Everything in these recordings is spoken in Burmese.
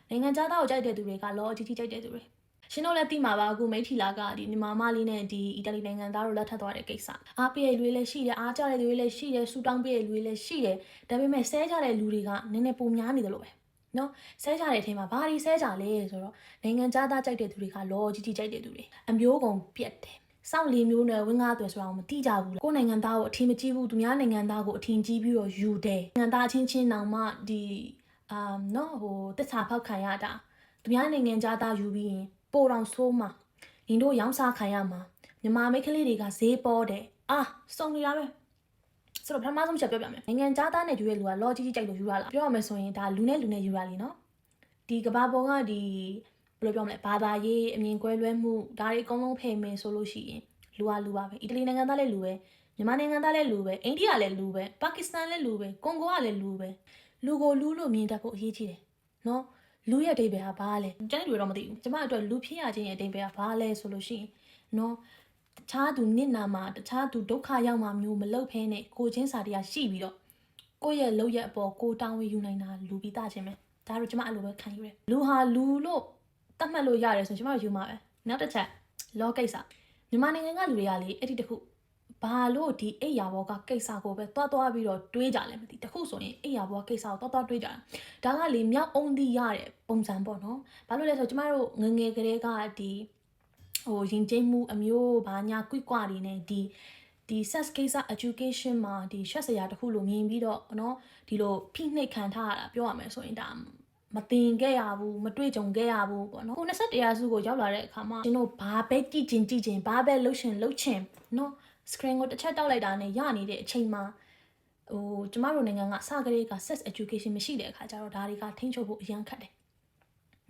နိုင်ငံခြားသားကိုကြိုက်တဲ့သူတွေကလောကြီးကြီးကြိုက်တဲ့သူတွေရှင်တို့လည်းသိမှာပါအခုမိထီလာကဒီမြန်မာမလေးနဲ့ဒီအီတလီနိုင်ငံသားတို့လက်ထပ်သွားတဲ့ကိစ္စအားပေးရလူတွေလည်းရှိတယ်အားကြတဲ့လူတွေလည်းရှိတယ်စူတောင်းပေးရလူတွေလည်းရှိတယ်ဒါပေမဲ့ဆဲကြတဲ့လူတွေကနည်းနည်းပုံများနေတယ်လို့ပဲနော်ဆဲကြတဲ့အချိန်မှာဘာဒီဆဲကြလဲဆိုတော့နိုင်ငံခြားသားကြိုက်တဲ့သူတွေကလောကြီးကြီးကြိုက်တဲ့သူတွေအမျိုးကုန်ပြက်တယ်စောင့်လီမျိုးနဲ့ဝင်းကားသွယ်ဆိုတာကိုမတိကြဘူးကိုနိုင်ငံသားကိုအထင်မကြီးဘူးသူများနိုင်ငံသားကိုအထင်ကြီးပြီးတော့ယူတယ်နိုင်ငံသားချင်းချင်းတောင်မှဒီနော်တစ္ဆာဖောက်ခံရတာသူများနိုင်ငံသားယူပြီးရင်ပိုတောင်ဆိုးမှာနင်တို့ရောင်းစားခံရမှာမြန်မာမိန်းကလေးတွေကဈေးပေါ်တယ်စုံနေတာပဲဆိုတော့ပထမဆုံးချက်ပြောပြမယ်နိုင်ငံသားနဲ့ယူရလူကလောကြီးကြီးကြိုက်လို့ယူရလားပြောရမယ်ဆိုရင်ဒါလူနဲ့လူနဲ့ယူရလीနော်ဒီကဘာပေါ်ကဒီဘယ်လိုပြောမလဲဘာသာရေးအမြင်ကွဲလွဲမှုဒါတွေအကုန်လုံးဖယ်မယ်ဆိုလို့ရှိရင်လူကလူပါပဲအီတလီနိုင်ငံသားလည်းလူပဲမြန်မာနိုင်ငံသားလည်းလူပဲအိန္ဒိယလည်းလူပဲပါကစ္စတန်လည်းလူပဲကွန်ဂိုကလည်းလူပဲလူကိုလူလို့မြင်တတ်ဖို့အရေးကြီးတယ်နော်လူရဲ့အဓိပ္ပာယ်ဟာဘာလဲကျန်တဲ့လူတော့မသိဘူးကျမအတွက်လူဖြစ်ရခြင်းရဲ့အဓိပ္ပာယ်ကဘာလဲဆိုလို့ရှိရင်နော်တခြားသူနစ်နာမှာတခြားသူဒုက္ခရောက်မှာမျိုးမလုပ်ဖဲနဲ့ကိုချင်းစာတရားရှိပြီးတော့ကိုယ့်ရဲ့လုပ်ရက်အပေါ်ကိုတောင်းဝေယူနိုင်တာလူပြီးသားခြင်းပဲဒါတော့ကျမအဲ့လိုပဲခံယူတယ်လူဟာလူလို့တတ်မှတ်လို့ရတယ်ဆိုရင်ကျမယူမှာပဲနောက်တစ်ချက်လောကိစ္စမြန်မာနိုင်ငံကလူတွေကလေအဲ့ဒီတခုဘာလို့ဒီအိယာဘောကကိစ္စကိုပဲသွားပြီးတော့တွေးကြလဲမသိတခုဆိုရင်အိယာဘောကိစ္စကိုသွားတွေးကြတာဒါကလေမြောက်အုံသီးရတဲ့ပုံစံပေါ့နော်ဘာလို့လဲဆိုတော့ကျမတို့ငငယ်ကလေးကဒီရင်ကျိမှုအမျိုးဘာညာကွိကွာတွေနဲ့ဒီ sex case education မှာဒီရှက်စရာတခုလိုမြင်ပြီးတော့နော်ဒီလိုဖိနှိပ်ခံထားရတာပြောရမယ်ဆိုရင်ဒါမတင်ခဲ့ရဘူးမတွေ့ကြုံခဲ့ရဘူးပေါ့နော်21ရာစုကိုရောက်လာတဲ့အခါမှာကျွန်တော်ဘာပဲကြည့်ချင်ဘာပဲလှုပ်ချင်နော် screen ကိုတစ်ချက်တောက်လိုက်တာနဲ့ရနေတဲ့အချိန်မှာကျမတို့နိုင်ငံကစကလေးက sex education မရှိတဲ့အခါကျတော့ဒါတွေကထိန်းချုပ်ဖို့အရန်ခက်တယ်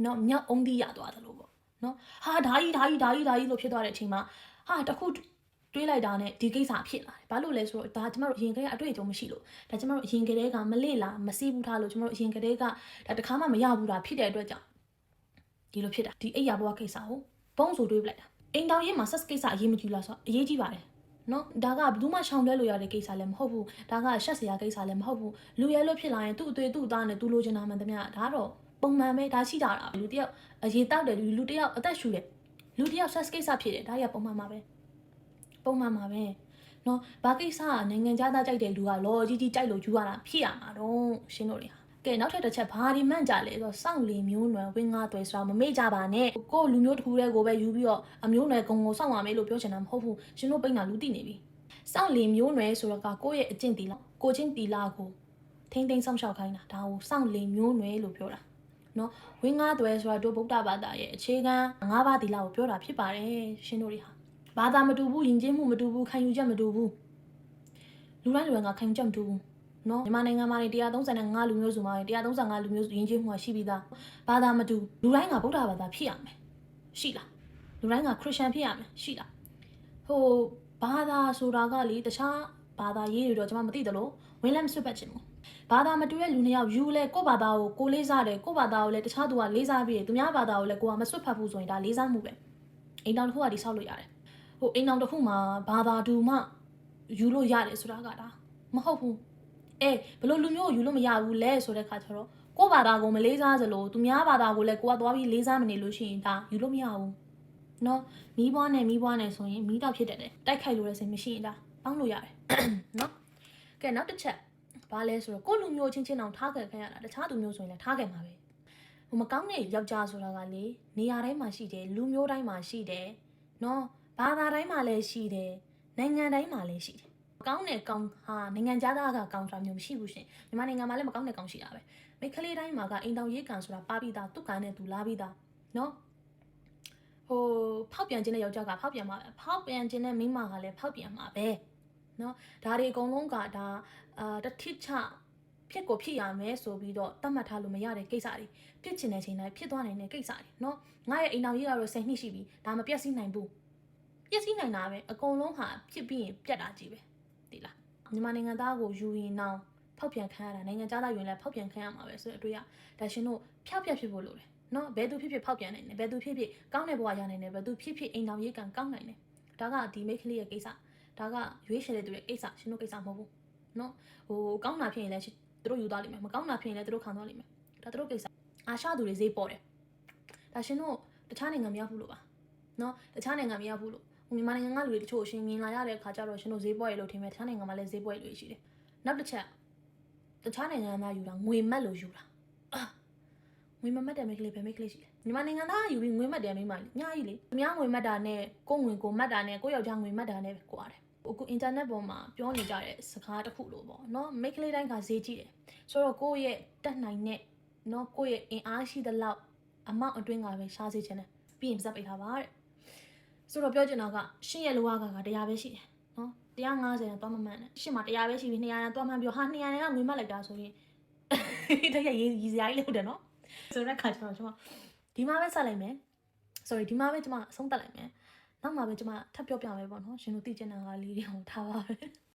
နော်မြောက်အုံးသီးရသွားတယ်လို့ပေါ့နော်ဟာဓာကြီးလို့ဖြစ်သွားတဲ့အချိန်မှာတခုတွေးလိုက်တာနဲ့ဒီကိစ္စဖြစ်လာတယ်ဘာလို့လဲဆိုတော့ဒါကျမတို့အရင်ကတည်းကအတွေ့အကြုံမရှိလို့ဒါကျမတို့အရင်ကတည်းကမလေ့လာမစီးဘူးထားလို့ကျမတို့အရင်ကတည်းကဒါတခါမှမရဘူးတာဖြစ်တဲ့အတွက်ကြောင့်ဒီလိုဖြစ်တာဒီအိယာဘွားကိစ္စကိုပုံဆိုတွေးပလိုက်တာအိမ်တောင်ရေးမှာ sex ကိစ္စအရေးမကြီးလားဆိုတော့အရေးကြီးပါတယ်နော်ဒါကဘယ်သူမှရှောင်လွှဲလို့ရတဲ့ကိစ္စလည်းမဟုတ်ဘူးဒါကရှက်စရာကိစ္စလည်းမဟုတ်ဘူးလူရဲလို့ဖြစ်လာရင်သူ့အသွေးသူ့အသားနဲ့သူလိုချင်တာမှန်သမျှဒါတော့ပုံမှန်ပဲဒါရှိကြတာလူတယောက်အရေးတောက်တယ်လူတယောက်အသက်ရှူတယ်လူတယောက် sex ကိစ္စဖြစ်တယ်ဒါကြီးကပုံမှန်ပါပဲနော်ဘာကိစ္စကနိုင်ငံခြားသားကြိုက်တဲ့လူကလောကြီးကြီးကြိုက်လို့ယူရတာဖြစ်ရမှာတော့ရှင်းလို့လေကဲနောက်ထပ်တစ်ချက်ဘာဒီမှန်ကြလဲဆိုတော့စောင့်လီမျိုးနွယ်ဝင်းငါးသွဲဆိုတာမမေ့ကြပါနဲ့ကိုလူမျိုးတစ်ခုတည်းကိုပဲယူပြီးတော့အမျိုးနွယ်ကုံကိုစောင့်ရမယ်လို့ပြောချင်တာမဟုတ်ဘူးရှင်တို့ပိတ်တာလူသိနေပြီစောင့်လီမျိုးနွယ်ဆိုတော့ကကိုယ့်ရဲ့အကျင့်တီလာကိုချင်းတီလာကိုထိမ့်စောင့်ရှောက်ခိုင်းတာဒါကိုစောင့်လီမျိုးနွယ်လို့ပြောတာနော်ဝင်းငါးသွဲဆိုတာတို့ဗုဒ္ဓဘာသာရဲ့အခြေခံ၅ပါးတီလာကိုပြောတာဖြစ်ပါတယ်ရှင်တို့တွေဟာဘာသာမတူဘူးယဉ်ကျေးမှုမတူဘူးခံယူချက်မတူဘူးလူတိုင်းလူတိုင်းကခံယူချက်မတူဘူးနော်မြန်မာနိုင်ငံမှာနေ135လူမျိုးစုမှာနေ135လူမျိုးစုယဉ်ကျေးမှုရှိပြီးသားဘာသာမတူလူတိုင်းကဗုဒ္ဓဘာသာဖြစ်ရမယ်ရှိလားလူတိုင်းကခရစ်ယာန်ဖြစ်ရမယ်ရှိလားဘာသာဆိုတာကလေတခြားဘာသာရေးတွေတော့ကျွန်မမသိတယ်လို့ဝင်လည်းမဆွတ်ပတ်ချင်ဘူးဘာသာမတူတဲ့လူနှစ်ယောက်ယူလဲကိုယ့်ဘာသာကိုကိုလေးစားတယ်ကိုယ့်ဘာသာကိုလည်းတခြားသူကလေးစားပြီးတယ်သူများဘာသာကိုလည်းကိုကမဆွတ်ဖတ်ဘူးဆိုရင်ဒါလေးစားမှုပဲအိမ်တောင်တစ်ခုကတိဆောက်လို့ရတယ်အိမ်တောင်တစ်ခုမှာဘာသာတူမှယူလို့ရတယ်ဆိုတာကဒါမဟုတ်ဘူးဘလို့လူမျိုးကိုယူလို့မရဘူးလဲဆိုတဲ့ခါကျတော့ကိုယ့်ဘာသာကိုမလေးစားစလို့သူများဘာသာကိုလည်းကိုကသွားပြီးလေးစားမနေလို့ရှိရင်ဒါယူလို့မရဘူးနော်မီးပွားနဲ့ဆိုရင်မီးတောက်ဖြစ်တယ်တိုက်ခိုက်လို့လည်းစိတ်မရှိရင်ဒါပေါင်းလို့ရတယ်နော်ကဲနောက်တစ်ချက်ဘာလဲဆိုတော့ကိုလူမျိုးချင်းအောင်ထားခဲ့ရတာတခြားသူမျိုးဆိုရင်လည်းထားခဲ့မှာပဲမကောင်းတဲ့ယောက်ျားဆိုတာကလေနေရာတိုင်းမှာရှိတယ်လူမျိုးတိုင်းမှာရှိတယ်နော်ဘာသာတိုင်းမှာလည်းရှိတယ်နိုင်ငံတိုင်းမှာလည်းရှိတယ်ကောင်းတဲ့ကောင်ဟာနိုင်ငံခြားသားကကောင်းတာမျိုးမရှိဘူးရှင်မြန်မာနိုင်ငံမှာလည်းမကောင်းတဲ့ကောင်ရှိတာပဲမိခလေးတိုင်းမှာကအိမ်တောင်ရေးကန်ဆိုတာပါပြီးသားသူ့ကန်နဲ့သူလာပြီးသားနော်ဖောက်ပြန်ခြင်းတဲ့ယောက်ျားကဖောက်ပြန်မှာပဲဖောက်ပြန်ခြင်းတဲ့မိန်းမကလည်းဖောက်ပြန်မှာပဲနော်ဒါတွေအကုန်လုံးကဒါတတိချဖြစ်ကိုဖြစ်ရမယ်ဆိုပြီးတော့တတ်မှတ်ထားလို့မရတဲ့ကိစ္စတွေဖြစ်ချင်တဲ့ချိန်တိုင်းဖြစ်သွားနိုင်တဲ့ကိစ္စတွေနော်ငါရဲ့အိမ်တောင်ရေးကတော့10နှစ်ရှိပြီဒါမပြတ်စည်းနိုင်ဘူးပြည့်စည်နိုင်တာပဲအကုန်လုံးဟာဖြစ်ပြီးရင်ပြတ်တာကြီးပဲဒီလားမြန်မာနိုင်ငံသားကိုယူရင်တော့ဖောက်ပြန်ခံရတာနိုင်ငံသားယူရင်လည်းဖောက်ပြန်ခံရမှာပဲဆိုတော့အတွေ့ရဒါရှင်တို့ဖျောက်ပြက်ဖြစ်ဖို့လိုတယ်နော်ဘယ်သူဖြစ်ဖောက်ပြန်နိုင်တယ်ဘယ်သူဖြစ်ကောင်းတဲ့ဘဝရနိုင်တယ်ဘယ်သူဖြစ်အိမ်တော်ရေးကံကောင်းနိုင်တယ်ဒါကဒီမိတ်ကလေးရဲ့ကိစ္စဒါကရွေးချယ်တဲ့သူရဲ့ကိစ္စရှင်တို့ကိစ္စမဟုတ်ဘူးနော်ကောင်းတာဖြစ်ရင်လည်းသူတို့ယူသွားလိမ့်မယ်မကောင်းတာဖြစ်ရင်လည်းသူတို့ခံသွားလိမ့်မယ်ဒါသူတို့ကိစ္စ အာရှသူတွေဈေးပေါ်တယ်ဒါရှင်တို့တခြားနိုင်ငံမရောက်ဘူးလို့ပါနော်တခြားနိုင်ငံမရောက်ဘူးလို့မြန်မာနိုင်ငံကလူတွေတချို့ရှင်မြင်လာရတဲ့အခါကျတော့ရှင်တို့ဈေးပေါ်ရလို့ထင်မယ်တခြားနိုင်ငံမှာလည်းဈေးပေါ်ရလို့ရှိတယ်နောက်တစ်ချက်တခြားနိုင်ငံသားယူတာငွေမက်လို့ယူတာငွေမမတ်တယ်မိကလေးပဲမိကလေးရှိတယ်မြန်မာနိုင်ငံသားယူပြီးငွေမတ်တယ်မိမလေးအများကြီးလေအများငွေမတ်တာနဲ့ကိုငွေကိုမတ်တာနဲ့ကိုယောက်ျားငွေမတ်တာနဲ့ပဲကွာတယ်အခုအင်တာနက်ပေါ်မှာပြောနေကြတဲ့စကားတစ်ခုလို့ပေါ့နော်မိကလေးတိုင်းကဈေးကြည့်တယ်ဆိုတော့ကိုယ့်ရဲ့တက်နိုင်တဲ့နော်ကိုယ့်ရဲ့အင်အားရှိသလောက်အမောက်အတွင်းကပဲရှားစေချင်တယ်ပြီးရင်စပ်ပိတ်ထားပါတဲ့ဆိုတော့ပြောချင်တာကရှင့်ရဲ့လိုအားကတရားပဲရှိတယ်နော်150နဲ့သွားမမှန်နဲ့ရှင့်မှာ100ပဲရှိပြီး200နဲ့သွားမှန်ပြီးဟာ200နဲ့ကငွေမတ်လိုက်တာဆိုရင်တကယ်ရေးစရာကြီးလို့တယ်နော်ဆိုတော့ခါကျတော့ကျွန်မဒီမှာပဲဆက်လိုက်မယ် sorry ဒီမှာပဲကျွန်မအဆုံးသတ်လိုက်မယ်နောက်မှာပဲကျွန်မထပ်ပြောပြမယ်ပေါ့နော်ရှင်တို့သိချင်တာလေးတွေကိုထားပါပဲ